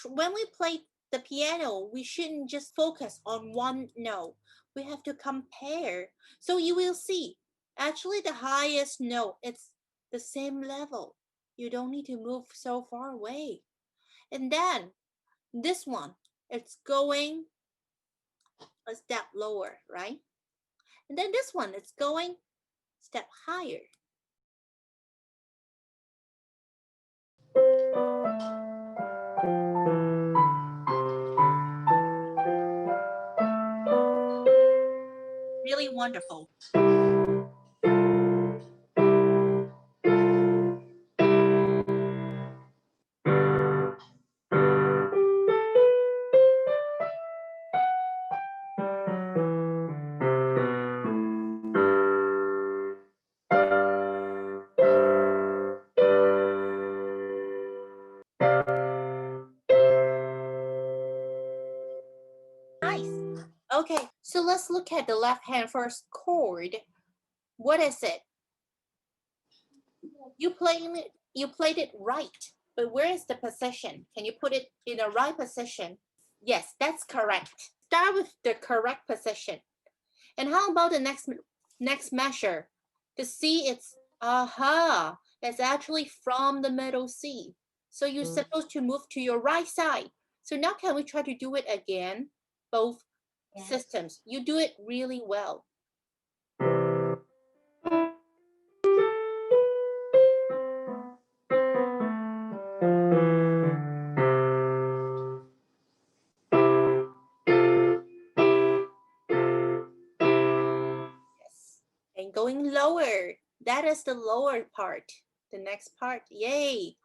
When we play the piano, we shouldn't just focus on one note. We have to compare. So you will see, actually the highest note, it's the same level. You don't need to move so far away. And then this one, it's going a step lower, right? And then this one, it's going a step higher. Really wonderful. Nice. Okay, so let's look at the left hand first chord. What is it? You played it right, but where is the position? Can you put it in the right position? Yes, that's correct. Start with the correct position. And how about the next measure? The C, it's it's actually from the middle C. So you're supposed to move to your right side. So now can we try to do it again? Both systems. You do it really well. Yes. And going lower. That is the lower part. The next part. Yay.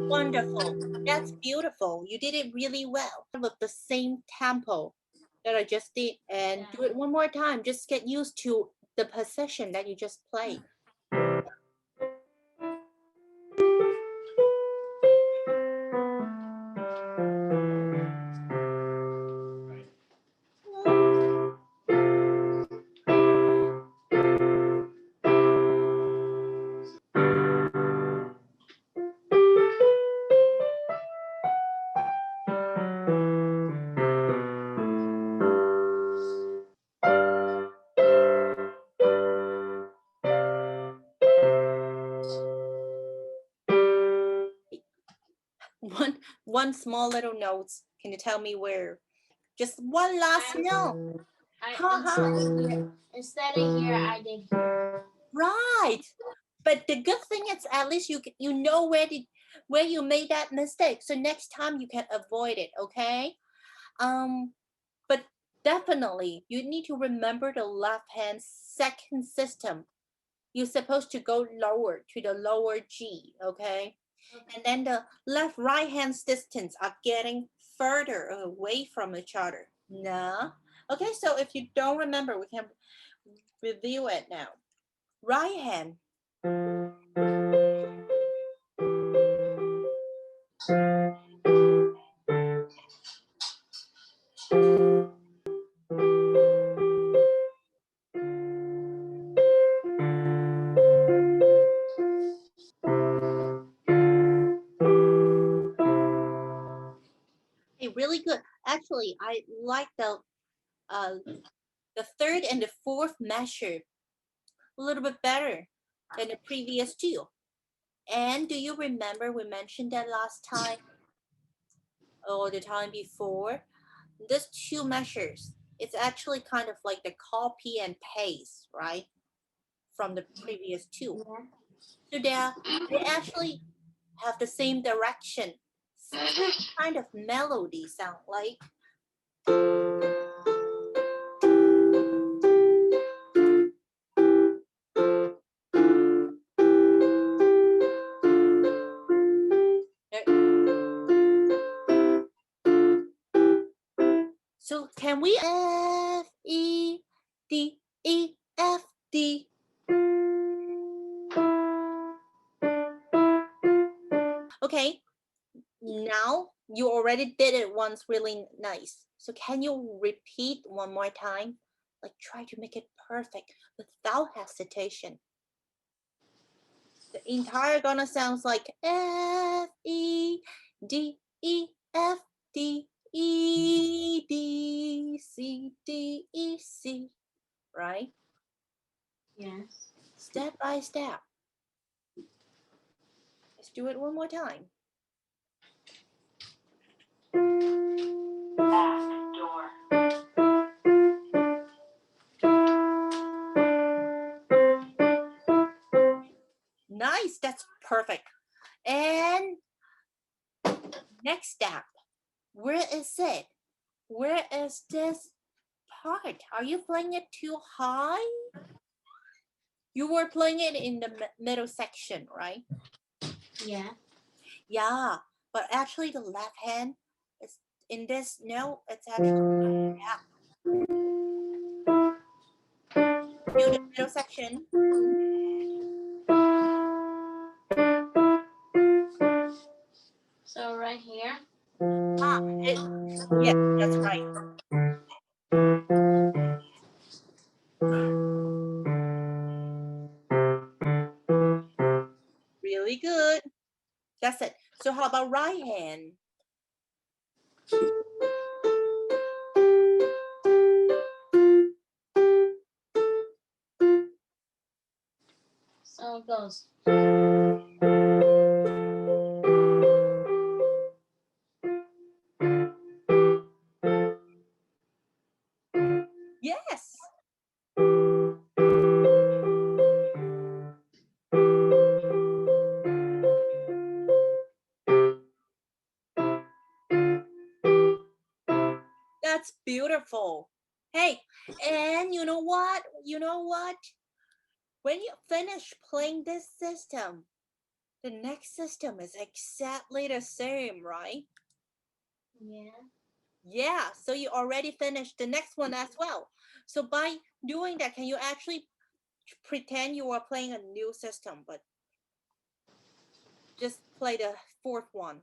Wonderful. That's beautiful. You did it really well. With the same tempo that I just did, and do it one more time. Just get used to the position that you just played. One small little notes. Can you tell me where? Just one last note. Instead of here, I did here. Right. But the good thing is at least you know where you made that mistake. So next time you can avoid it, okay? But definitely you need to remember the left hand second system. You're supposed to go lower to the lower G, okay? And then the left right hand distance are getting further away from each other. No. Okay, so if you don't remember, we can review it now. Right hand. Hey, really good. Actually, I like the third and the fourth measure a little bit better than the previous two. And do you remember we mentioned that last time or the time before? These two measures, it's actually kind of like the copy and paste, right? From the previous two. So they actually have the same direction, same kind of melody sound like. So can we F E D E F D? Okay, now you already did it once really nice. So can you repeat one more time? Like try to make it perfect without hesitation. The entire gonna sounds like F E D E F D E D C D E C, right? Yes. Step by step. Let's do it one more time. Back door. Nice, that's perfect. And next step. Where is it? Where is this part? Are you playing it too high? You were playing it in the middle section, right? Yeah. Yeah, but actually the left hand is in this note, it's actually, yeah. Do the middle section. So right here. Yeah, that's right. Really good. That's it. So how about right hand? So it goes. Yes. That's beautiful. Hey, and you know what? You know what? When you finish playing this system, the next system is exactly the same, right? Yeah. Yeah, so you already finished the next one as well. So by doing that, can you actually pretend you are playing a new system, but just play the fourth one?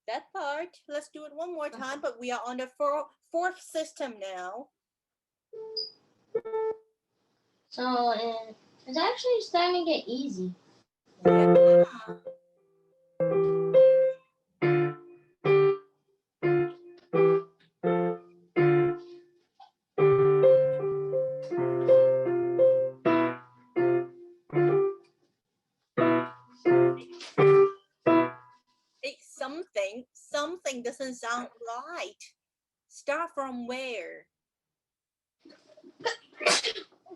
That part, let's do it one more time, but we are on the fourth system now. So it's actually starting to get easy. Yeah. Hey, something doesn't sound right. Start from where?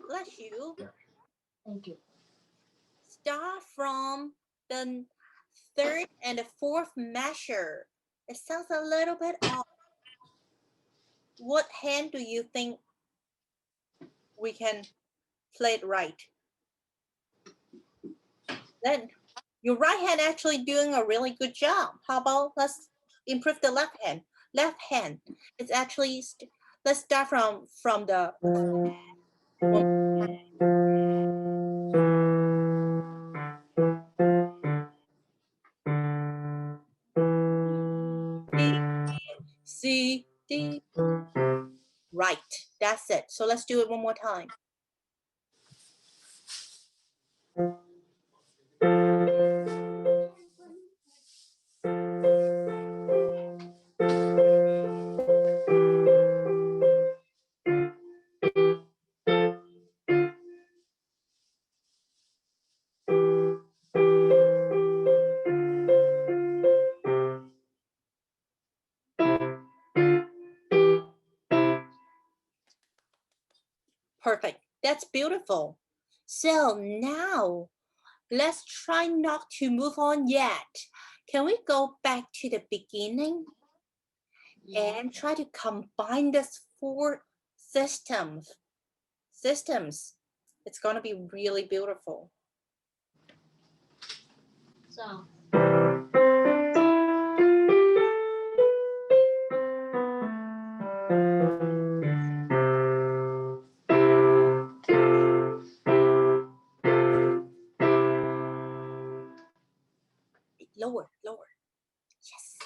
Bless you. Thank you. Start from the third and the fourth measure. It sounds a little bit off. What hand do you think we can play it right? Then your right hand actually doing a really good job. How about let's improve the left hand? Left hand. It's actually let's start from the one, D, C, D. Right. That's it. So let's do it one more time. Perfect. That's beautiful. So now let's try not to move on yet. Can we go back to the beginning Yeah. and try to combine this four systems? It's going to be really beautiful. So. lower. Yes.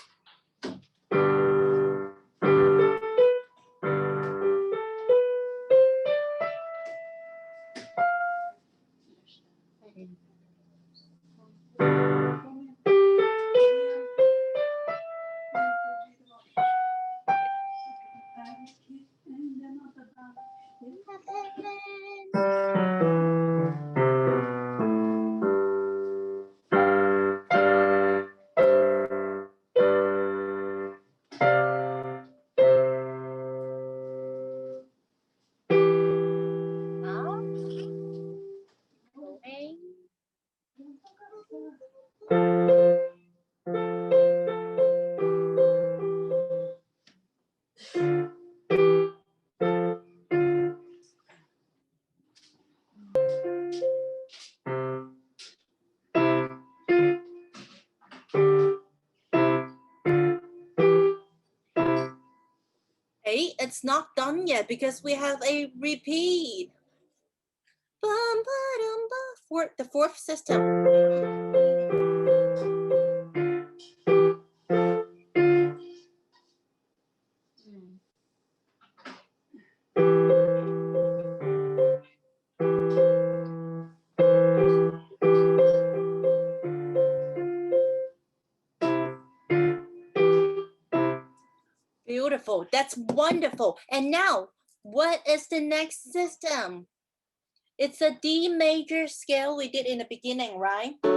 Hey, it's not done yet because we have a repeat. For the fourth system. Beautiful. That's wonderful. And now, what is the next system? It's a D major scale we did in the beginning, right? So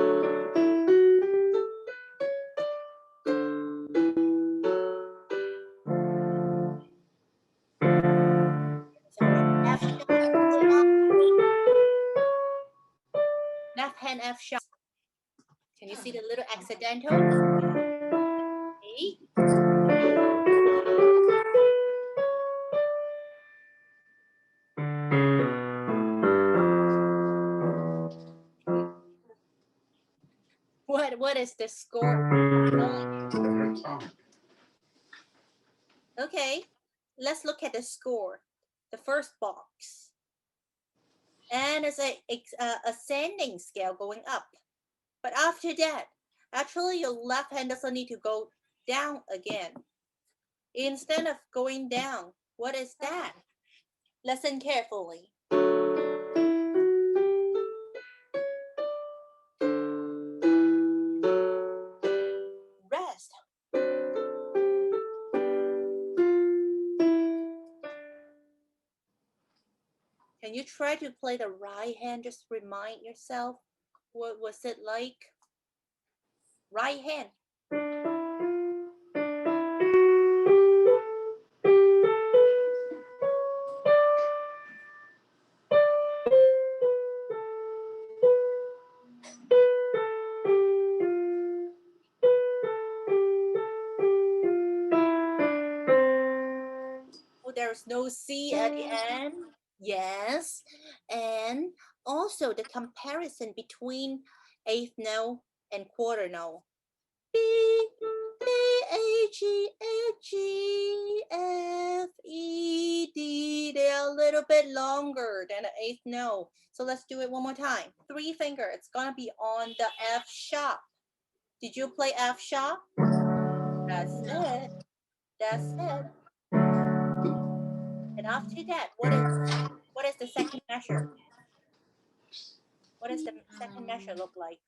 F sharp, left hand F sharp. Can you see the little accidental? Okay. What is the score? Okay, let's look at the score. The first box. And it's a ascending scale going up. But after that, actually your left hand doesn't need to go down again. Instead of going down, what is that? Listen carefully. Rest. Can you try to play the right hand? Just remind yourself, what was it like? Right hand. Oh, there's no C at the end. Yes. And also the comparison between eighth note and quarter note. B, B, A, G, A, G, F, E, D. They are a little bit longer than the eighth note. So let's do it one more time. 3 finger. It's going to be on the F sharp. Did you play F sharp? That's it. That's it. And after that, what is the second measure? What does the second measure look like?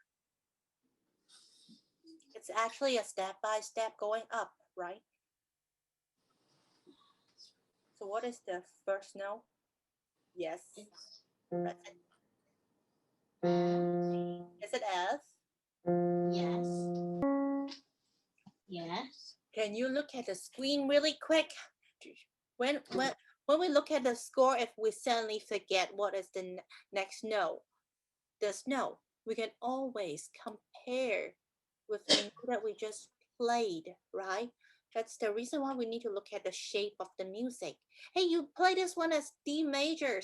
It's actually a step-by-step going up, right? So what is the first note? Yes. That's it. Is it F? Yes. Yes. Can you look at the screen really quick? When we look at the score, if we suddenly forget what is the next note, this note, we can always compare with the note that we just played, right? That's the reason why we need to look at the shape of the music. Hey, you play this one as D major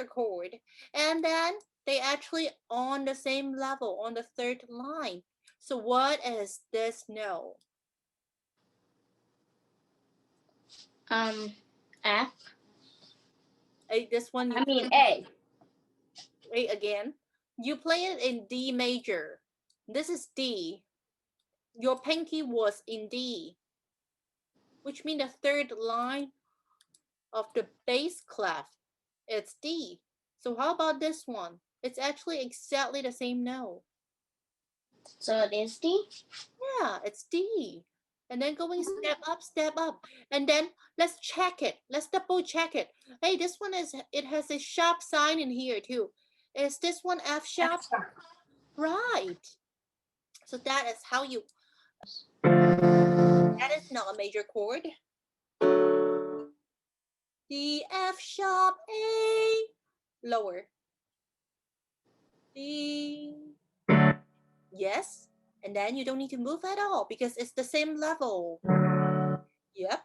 chord, and then they actually on the same level on the third line. So what is this note? F. Hey, this one you A. wait again. You play it in D major. This is D. Your pinky was in D, which means the third line of the bass clef, it's D. So how about this one? It's actually exactly the same note. So it is D? Yeah, it's D. And then going step up. And then let's check it. Let's double check it. Hey, this one it has a sharp sign in here too. Is this one F sharp? Right. So that is how you, that is not a major chord. D, F sharp, A, lower. D, yes. And then you don't need to move at all because it's the same level. Yep.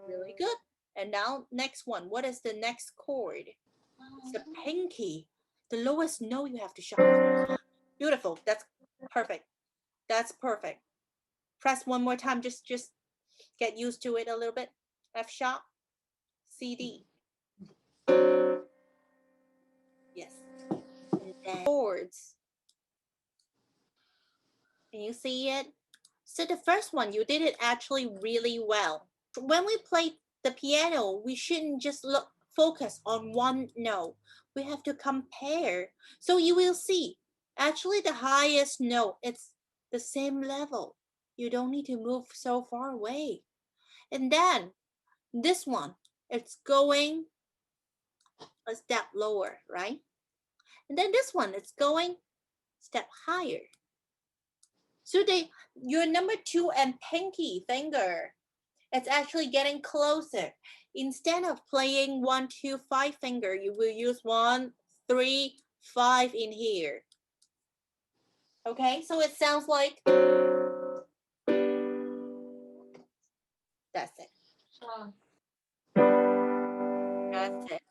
Really good. And now next one. What is the next chord? It's the pinky. The lowest note you have to sharp. Beautiful. That's perfect. That's perfect. Press one more time. Just get used to it a little bit. F sharp, C, D. Yes. And then chords. Can you see it? So the first one, you did it actually really well. When we play the piano, we shouldn't just focus on one note. We have to compare. So you will see, actually the highest note, it's the same level. You don't need to move so far away. And then this one, it's going a step lower, right? And then this one, it's going step higher. So your number 2 and pinky finger, it's actually getting closer. Instead of playing 1, 2, 5 finger, you will use 1, 3, 5 in here. Okay, so it sounds like that's it. That's it.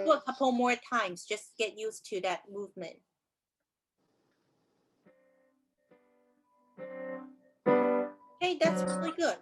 Do a couple more times, just get used to that movement. Okay, that's really good.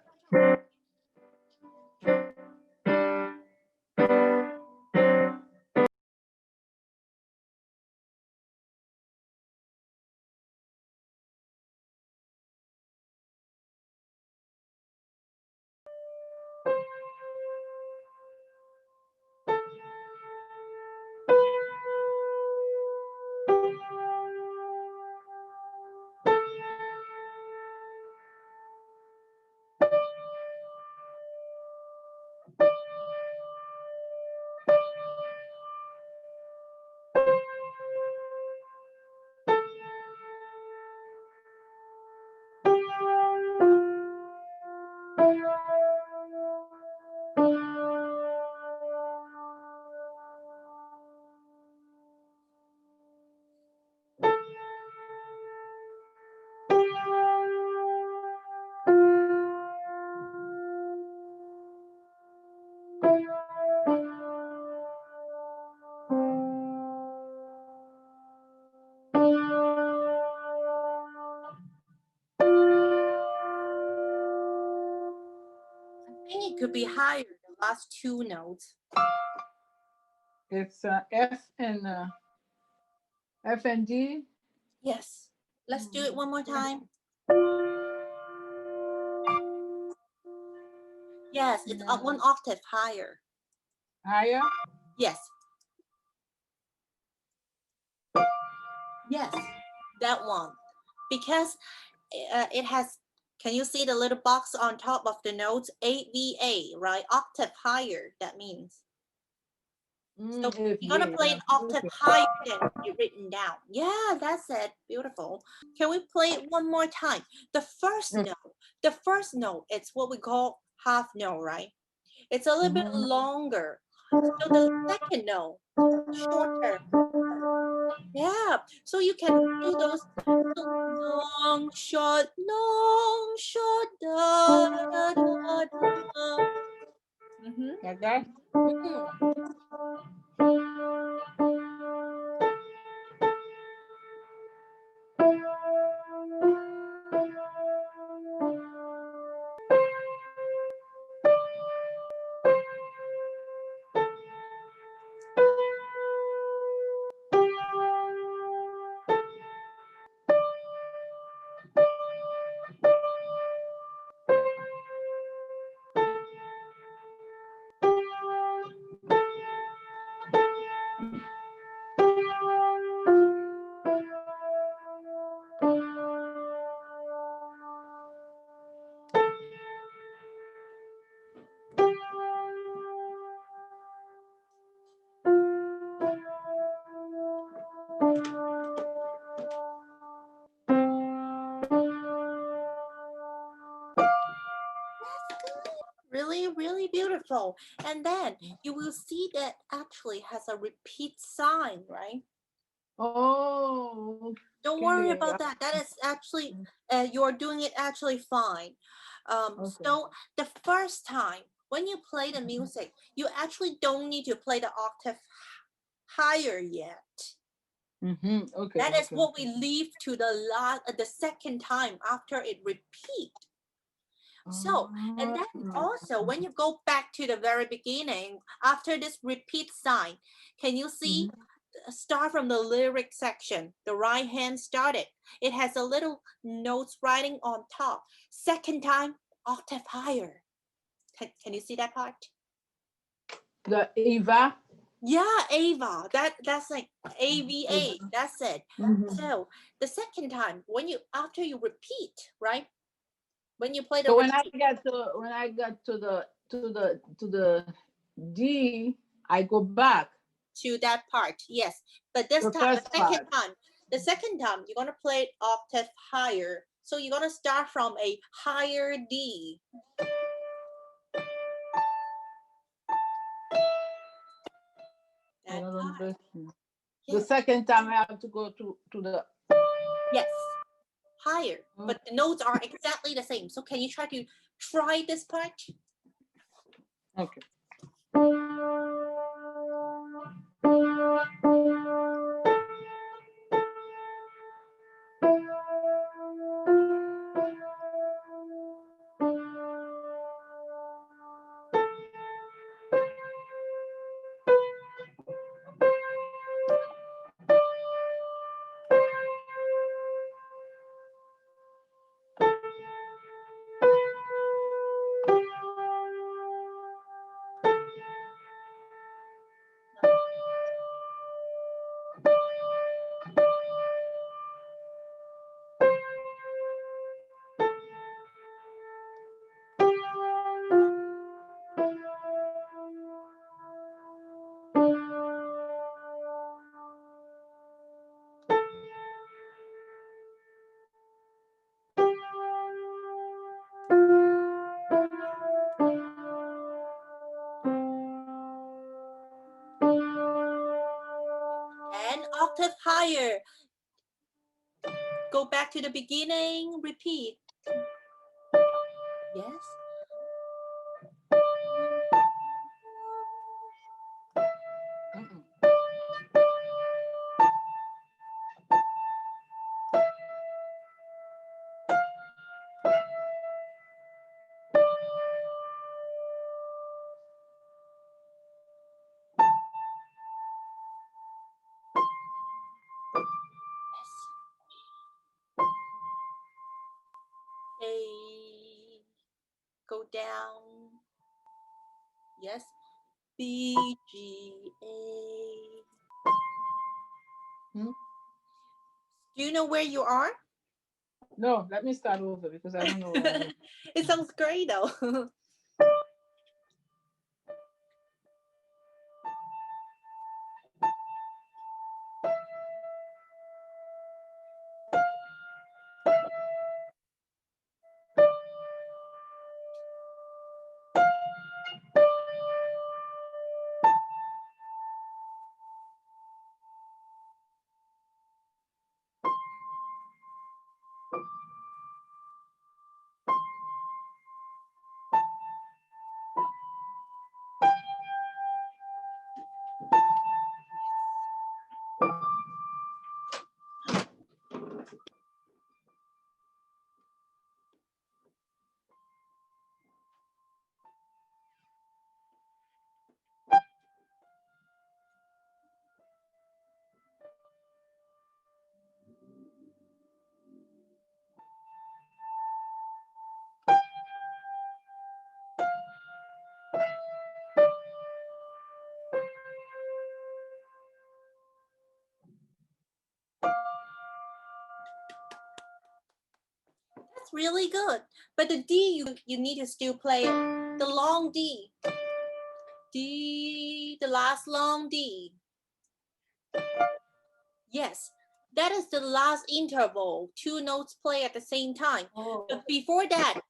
I think it could be higher, the last 2 notes. It's F and D. Yes. Let's do it one more time. Yes, it's up 1 octave higher. Higher? Yes. Yes, that one. Because it has, can you see the little box on top of the notes? AVA, right? Octave higher, that means. So you're going to play an octave higher than you written down. Yeah, that's it. Beautiful. Can we play it one more time? The first note, it's what we call half note, right? It's a little bit longer. So the second note, shorter. Yeah, so you can do those long, short, da, da, da, da. Like that? Wonderful. And then you will see that actually has a repeat sign, right? Oh, Don't worry okay. about that. That is actually, you're doing it actually fine. Okay. So the first time when you play the music, you actually don't need to play the octave higher yet. Okay. That is Okay. what we leave to the second time after it repeat. So, and then also when you go back to the very beginning, after this repeat sign, can you see, start from the lyric section, the right hand started. It has a little notes writing on top. Second time, octave higher. Can you see that part? The Eva. Yeah, Ava. That's like AVA. That's it. So the second time, after you repeat, right? When you play the So when I repeat get to the D, I go back to that part, yes. But this the time, first part. the second time, you're gonna play it octave higher. So you're gonna start from a higher D. I That don't part. understand. The Yes. second time I have to go to the. Yes. Higher. But the notes are exactly the same. So can you try this part? Okay. And octave higher. Go back to the beginning, repeat. Yes. A, go down. Yes. B, G, A. Do you know where you are? No, let me start over because I don't know where I am. It sounds great though. That's really good. But the D, you need to still play it. The long D. D, the last long D. Yes, that is the last interval. Two notes play at the same time. Oh, But before that,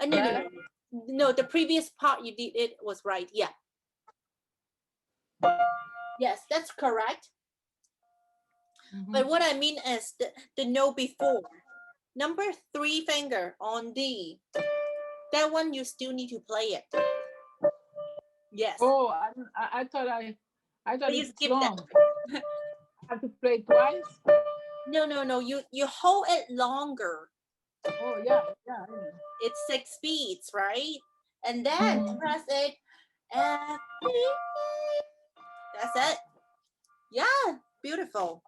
no. No, the previous part you did it was right. Yeah. Yes, that's correct. But what I mean is the note before. Number 3 finger on D. That one you still need to play it. Yes. Oh, I thought But you it's skip long. that. I have to play it twice. No. You hold it longer. Oh yeah. I know. It's 6 beats, right? And then press it. F, D. That's it. Yeah, beautiful.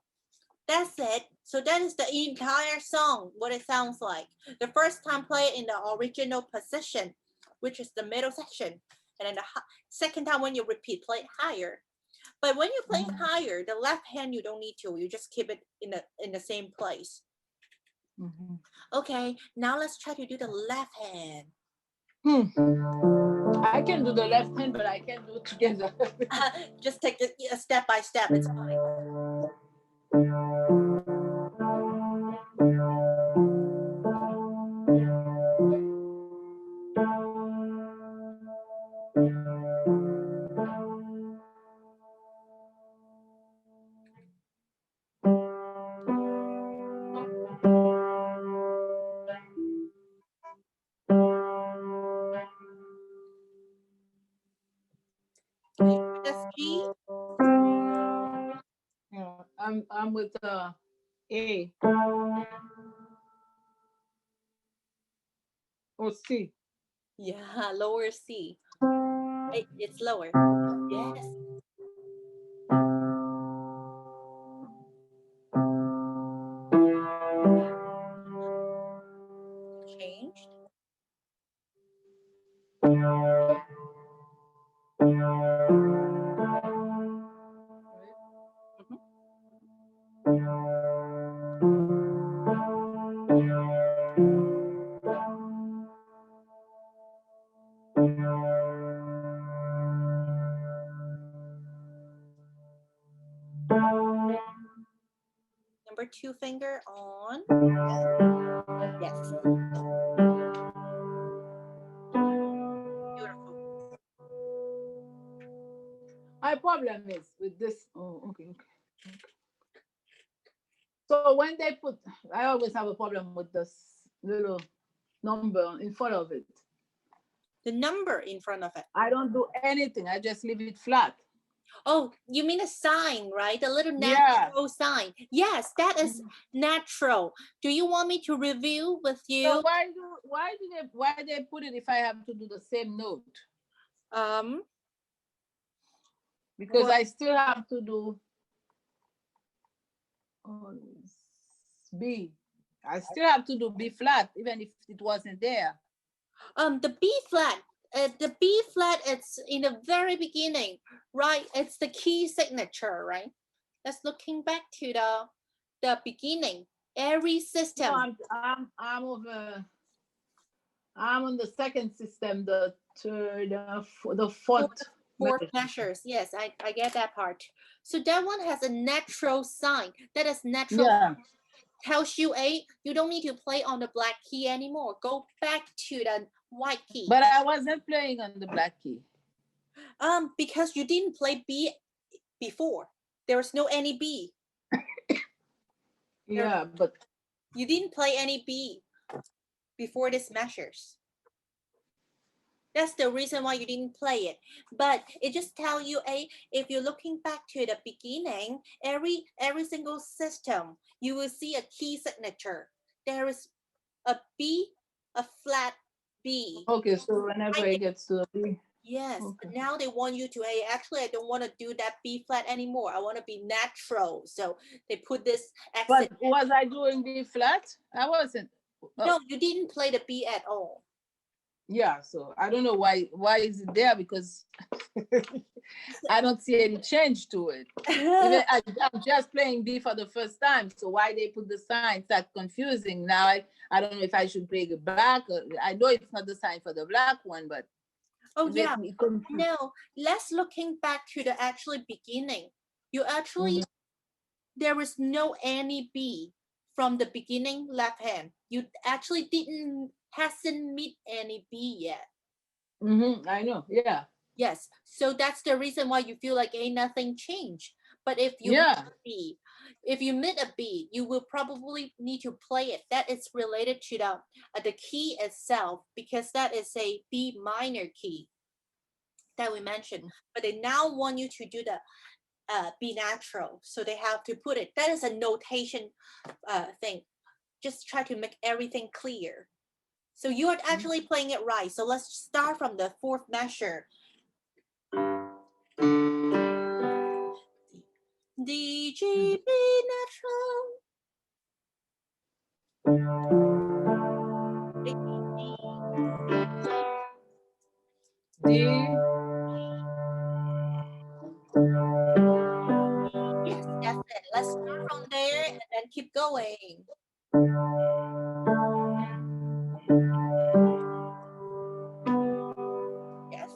That's it. So that is the entire song, what it sounds like. The first time play it in the original position, which is the middle section. And then the second time when you repeat, play it higher. But when you're playing higher, the left hand you don't need to. You just keep it in the same place. Okay, now let's try to do the left hand. I can do the left hand, but I can't do it together. Just take it step by step. It's fine. That's G. Yeah, I'm with A or C. Yeah, lower C. It's lower. Yes. Changed. Number 2 finger on. Yes. Beautiful. My problem is with this. Oh, okay. So when they put, I always have a problem with this little number in front of it. The number in front of it. I don't do anything. I just leave it flat. Oh, you mean a sign, right? A little natural sign. Yes, that is natural. Do you want me to review with you? So why they put it if I have to do the same note? Because Well, I still have to do B. I still have to do B flat even if it wasn't there. the B flat. The B flat, it's in the very beginning, right? It's the key signature, right? That's looking back to the beginning. Every system. No, I'm over. I'm on the second system, the third, the fourth. Fourth measures. Yes, I get that part. So that one has a natural sign. That is natural. Yeah. Tells you you don't need to play on the black key anymore. Go back to the white key. But I wasn't playing on the black key. Because you didn't play B before. There was no any B. Yeah, but you didn't play any B before this measures. That's the reason why you didn't play it. But it just tell you, if you're looking back to the beginning, every single system, you will see a key signature. There is a B, a flat B. Okay, so whenever it gets to a B. Yes. Okay. Now they want you to, actually, I don't want to do that B flat anymore. I want to be natural. So they put this accent. But was I doing B flat? I wasn't. No, you didn't play the B at all. Yeah, so I don't know why is it there, because I don't see any change to it. Even I'm just playing B for the first time, so why they put the sign? That's confusing. Now I don't know if I should play the black. I know it's not the sign for the black one, but yeah, no. Let's looking back to the actually beginning. You actually there is no any B from the beginning left hand. You actually hasn't meet any B yet. I know. Yeah. Yes. So that's the reason why you feel like ain't nothing changed. But if you Yeah. if you mid a B, you will probably need to play it. That is related to the key itself, because that is a B minor key that we mentioned. But they now want you to do the B natural, so they have to put it. That is a notation thing. Just try to make everything clear. So you are actually playing it right. So let's start from the fourth measure. D, G, B natural. D. Yes, that's it. Let's start from there and then keep going. Yes.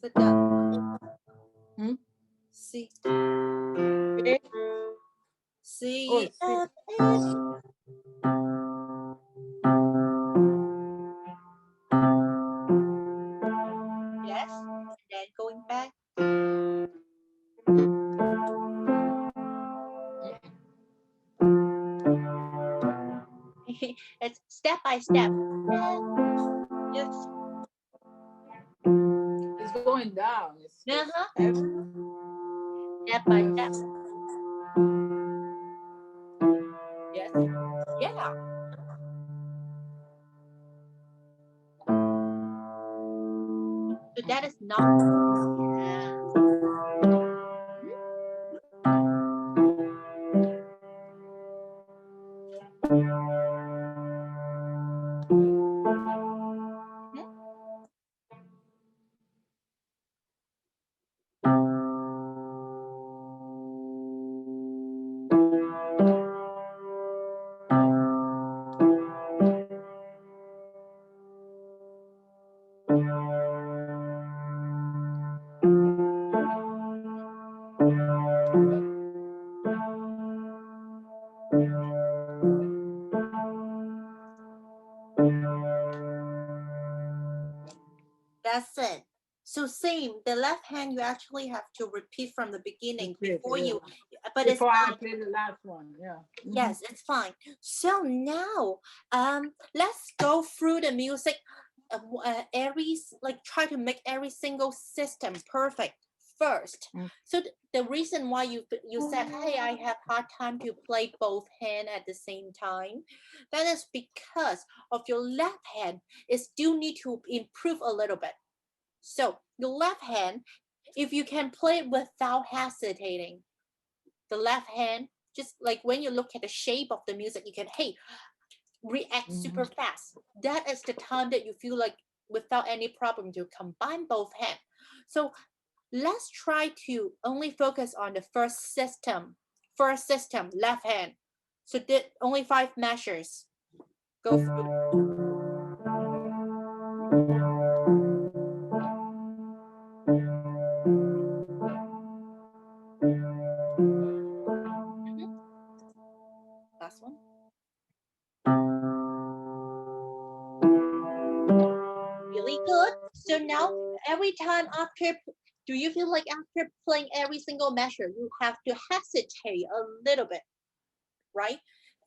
Sit down. C. A. Oh, C, C. F, A. Yes. And then going back. It's step by step. Yes. It's going down. It's Uh-huh. F. Step by step. Yes. Yeah. So that is not. That's it. So same, the left hand you actually have to repeat from the beginning before you, but it's Before I fine. play the last one. Yeah. Yes, it's fine. So now, let's go through the music. Every like try to make every single system perfect first. So the reason why you said, hey, I have hard time to play both hand at the same time, that is because of your left hand. It still need to improve a little bit. So your left hand, if you can play it without hesitating, the left hand, just like when you look at the shape of the music, you can, hey, react super fast. That is the time that you feel like without any problem to combine both hands. So let's try to only focus on the first system. First system, left hand. So did only 5 measures. Go through. Last one. Really good. So now every time after, do you feel like after playing every single measure, you have to hesitate a little bit, right?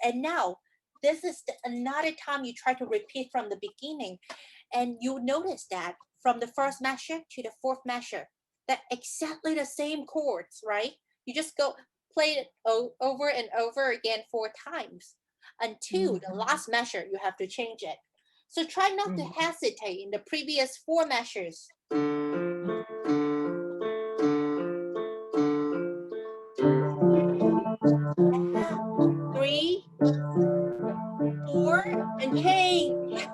And now this is another time you try to repeat from the beginning, and you notice that from the first measure to the fourth measure, that exactly the same chords, right? You just go play it over and over again 4 times until the last measure you have to change it. So try not to hesitate in the previous 4 measures. 3, 4, and change.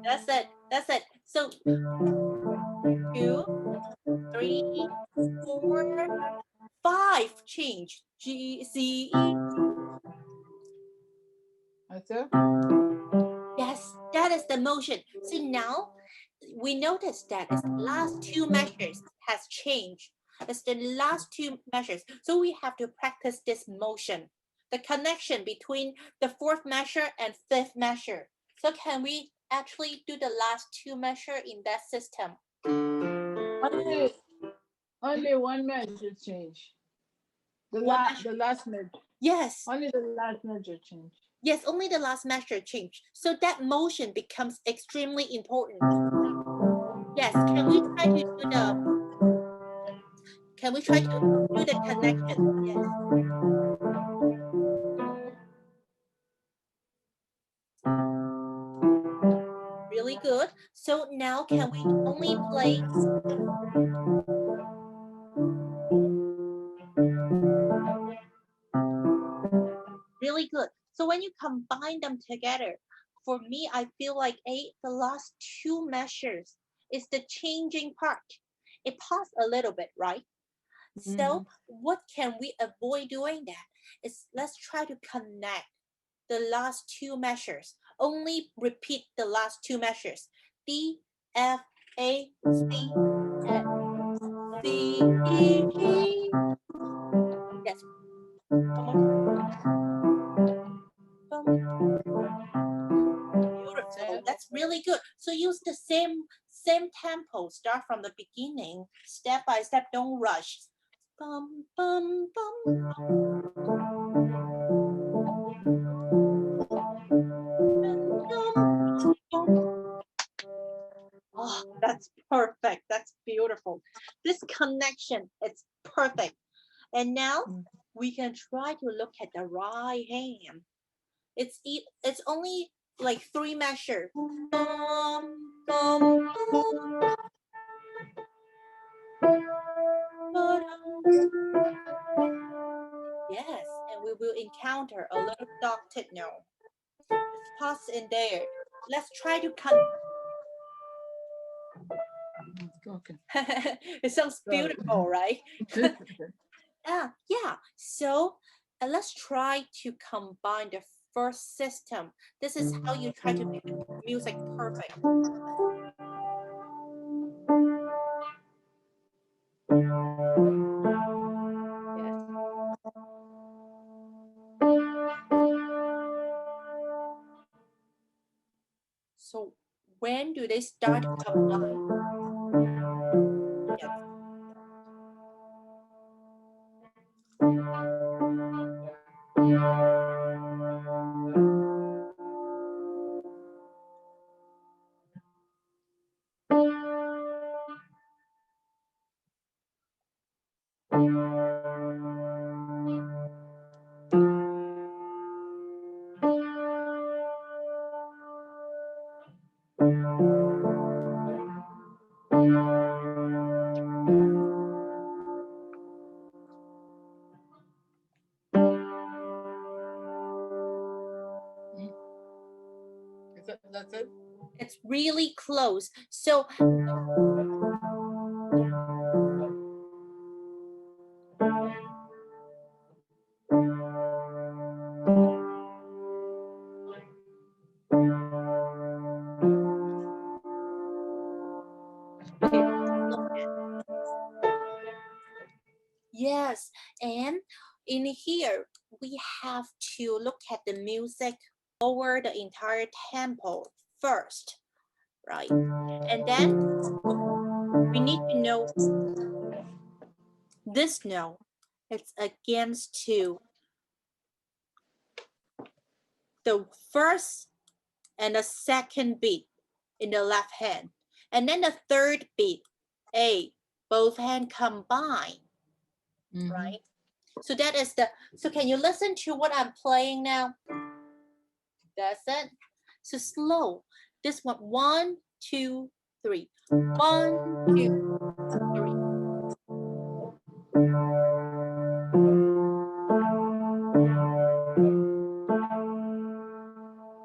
That's it. That's it. So 2, 3, 4, change. G, C, E. That's it? Yes, that is the motion. So now we notice that the last two measures has changed. It's the last two measures. So we have to practice this motion, the connection between the fourth measure and fifth measure. So can we actually do the last two measure in that system? Only one measure change. The last measure. Yes. Only the last measure change. Yes, only the last measure changed. So that motion becomes extremely important. Yes, can we try to do the connection? Yes. Really good. So now can we only play really good. So when you combine them together, for me, I feel like the last two measures is the changing part. It paused a little bit, right? So what can we avoid doing that? Is let's try to connect the last two measures. Only repeat the last two measures. D, F, A, C, F, C, E, G. Yes. Beautiful. That's really good. So use the same tempo. Start from the beginning, step by step. Don't rush. Bum, bum, bum. Oh, that's perfect. That's beautiful. This connection, it's perfect. And now we can try to look at the right hand. It's only like three measures. Bum, bum, bum. Yes, and we will encounter a little dotted note. Just pause in there. Let's try to Okay. It sounds beautiful, right? Yeah. So let's try to combine the first system. This is how you try to make the music perfect. Yes. So when do they start to combine? Yes. That's it? It's really close. So okay, yes, and in here we have to look at the music over the entire tempo first, right? And then we need to know this note. It's against to the first and the second beat in the left hand, and then the third beat, A, both hands combine, right? So that is so can you listen to what I'm playing now? That's it. So slow. This one, 1, 2, 3. 1, 2, 3.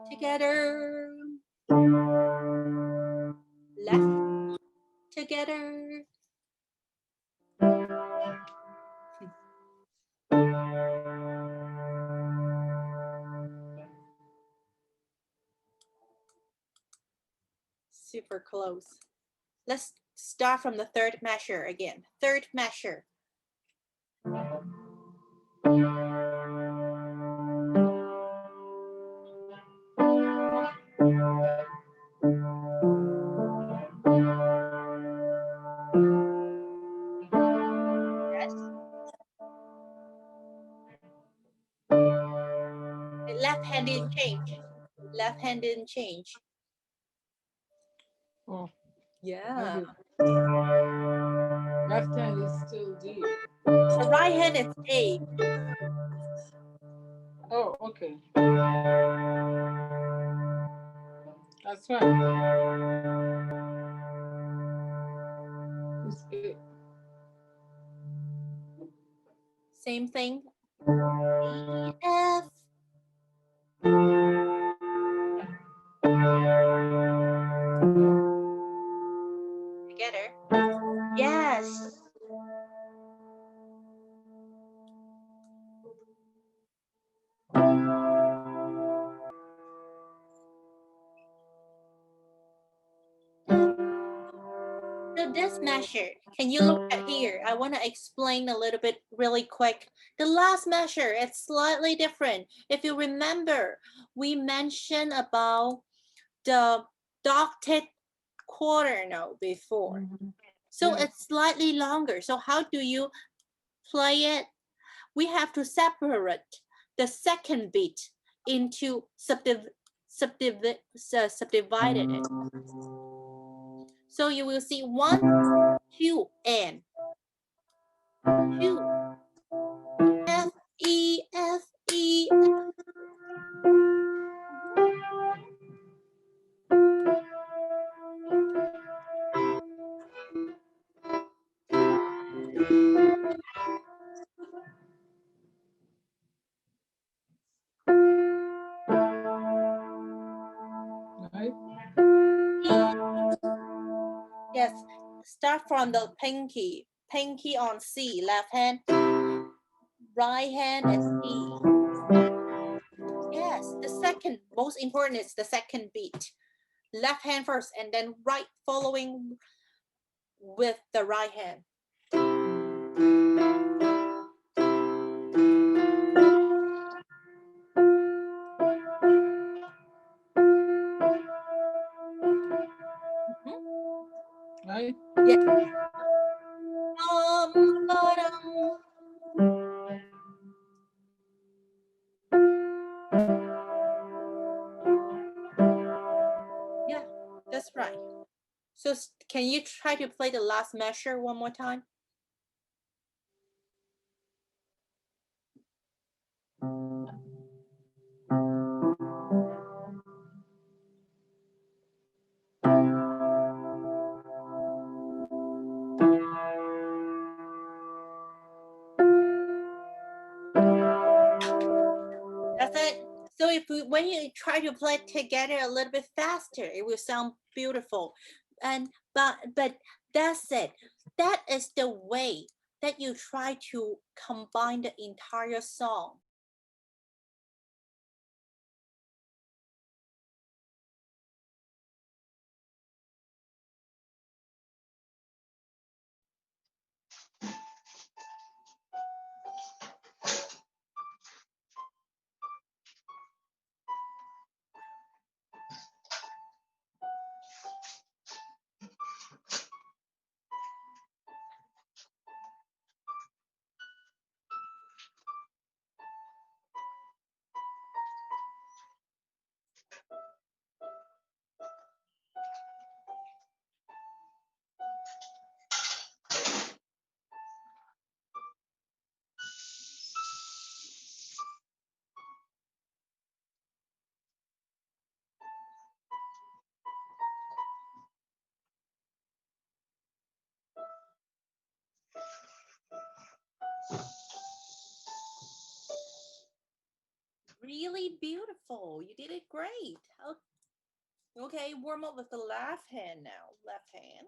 Together. Left. Together. Super close. Let's start from the third measure again. Third measure. Yes. The left hand didn't change. Left hand didn't change. Oh, Yeah. left hand is still D. The right hand is A. Oh, okay. That's right. It's A. Same thing. E, F. Together. Yes. So this measure, can you look at here? I want to explain a little bit really quick. The last measure, it's slightly different. If you remember, we mentioned about the dotted quarter note before. So Yes. it's slightly longer. So how do you play it? We have to separate the second beat into subdivided it. So you will see 1, 2, and 2. F, E, F, E. Right. Yes, start from the pinky. Pinky on C, left hand. Right hand is E. Yes, the second, most important is the second beat. Left hand first and then right following with the right hand. Right. Yeah. Bottom. Yeah, that's right. So can you try to play the last measure one more time? That's it. So when you try to play it together a little bit faster, it will sound beautiful. And but that's it. That is the way that you try to combine the entire song. Really beautiful. You did it great. Okay, warm up with the left hand now. Left hand.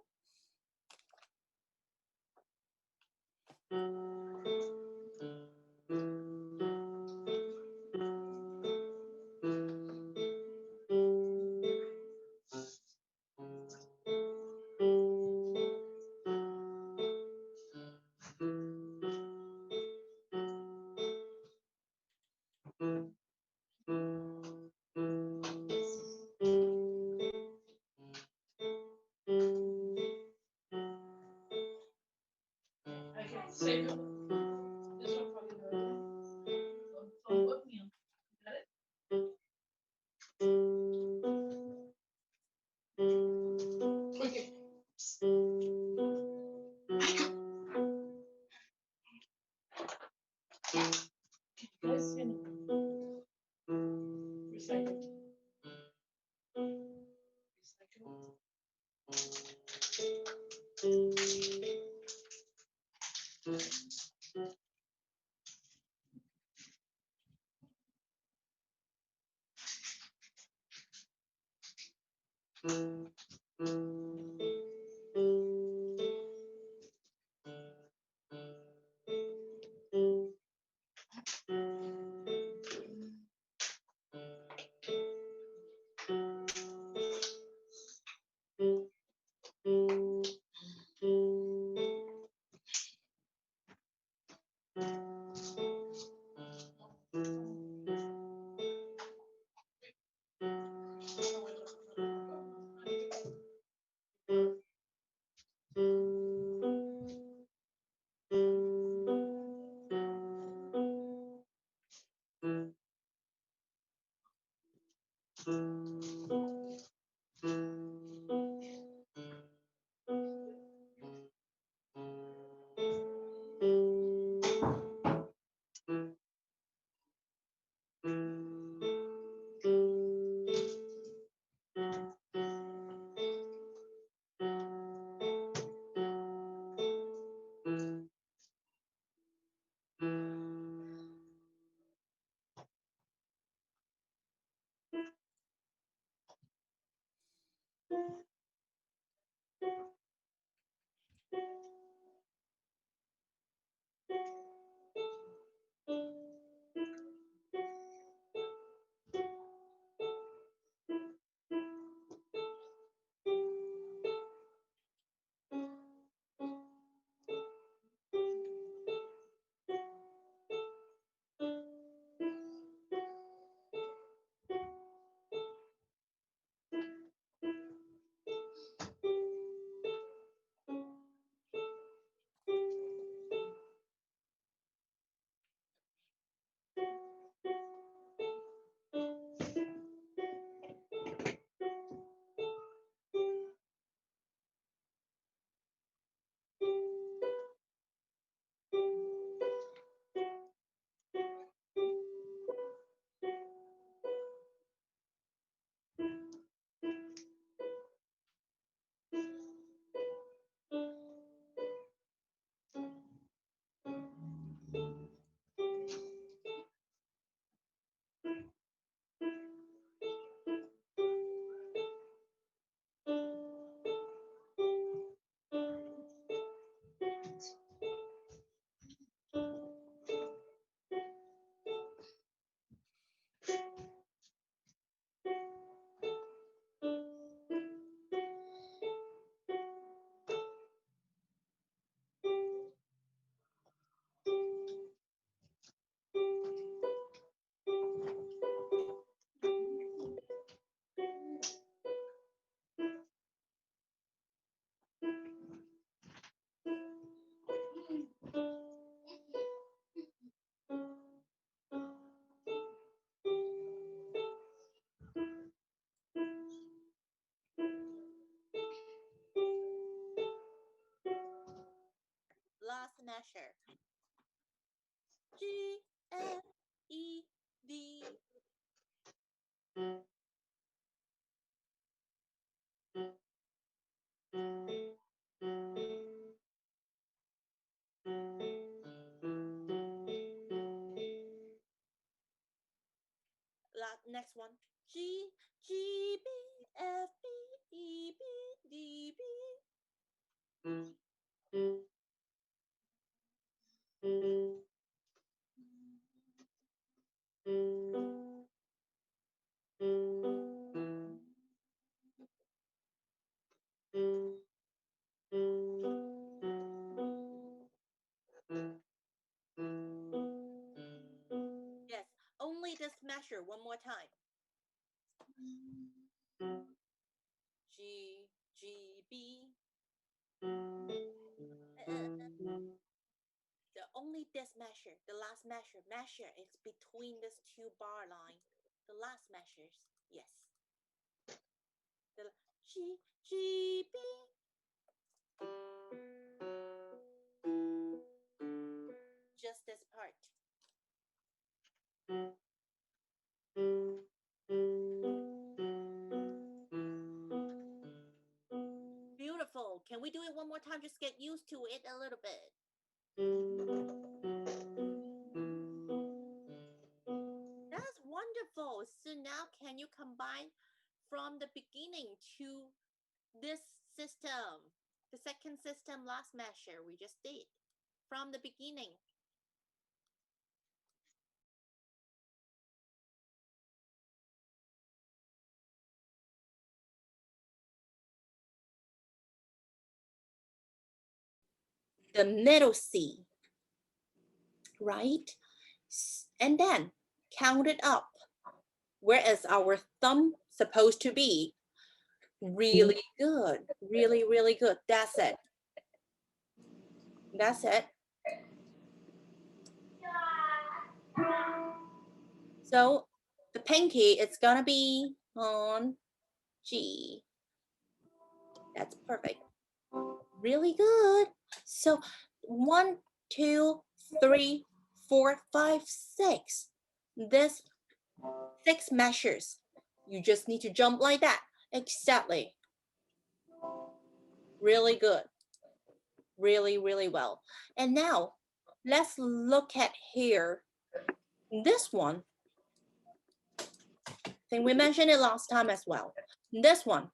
Last measure. G, F, E, D. Next one. G, G, B, F, B, E, B, D, B. Yes, only this measure one more time. G, G, B. only this measure, the last measure is between these two bar line. The last measures, yes. The G, G, B. Just this part. Beautiful. Can we do it one more time? Just get used to it a little bit. That's wonderful. So now can you combine from the beginning to this system? The second system last measure we just did. From the beginning. The middle C, right? And then count it up. Where is our thumb supposed to be? Really good. Really, really good. That's it. That's it. So the pinky is gonna be on G. That's perfect. Really good. So 1, 2, 3, 4, 5, 6. This 6 measures. You just need to jump like that. Exactly. Really good. Really, really well. And now let's look at here. This one. I think we mentioned it last time as well. This one.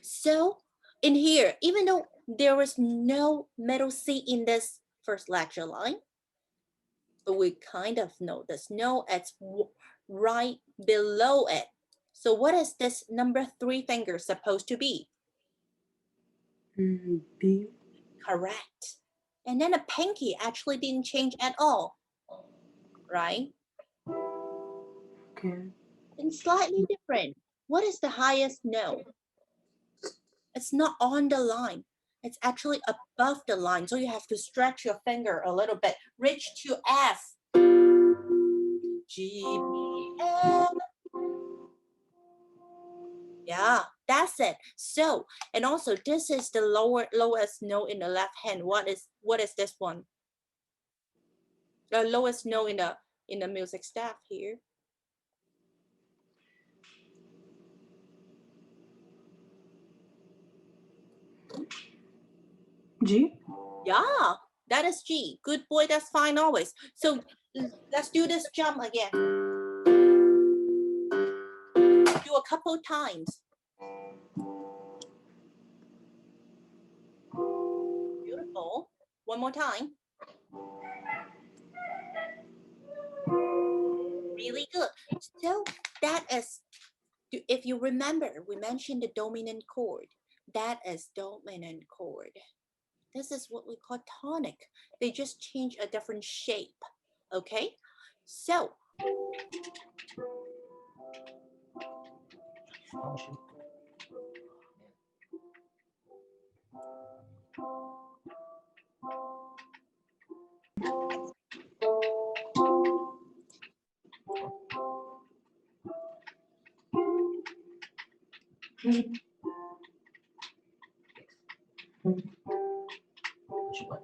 So in here, even though there is no middle C in this first lecture line, but we kind of know this. No, it's right below it. So what is this number 3 finger supposed to be? B. Correct. And then the pinky actually didn't change at all, right? Okay. It's slightly different. What is the highest note? It's not on the line. It's actually above the line. So you have to stretch your finger a little bit. Reach to F. G, B, F. Yeah, that's it. So, and also this is the lowest note in the left hand. What is this one? The lowest note in the music staff here. G. Yeah, that is G. Good boy, that's fine always. So let's do this jump again. Do a couple times. Beautiful. One more time. Really good. So that is, if you remember, we mentioned the dominant chord. That is dominant chord. This is what we call tonic. They just change a different shape. Okay? So Which one?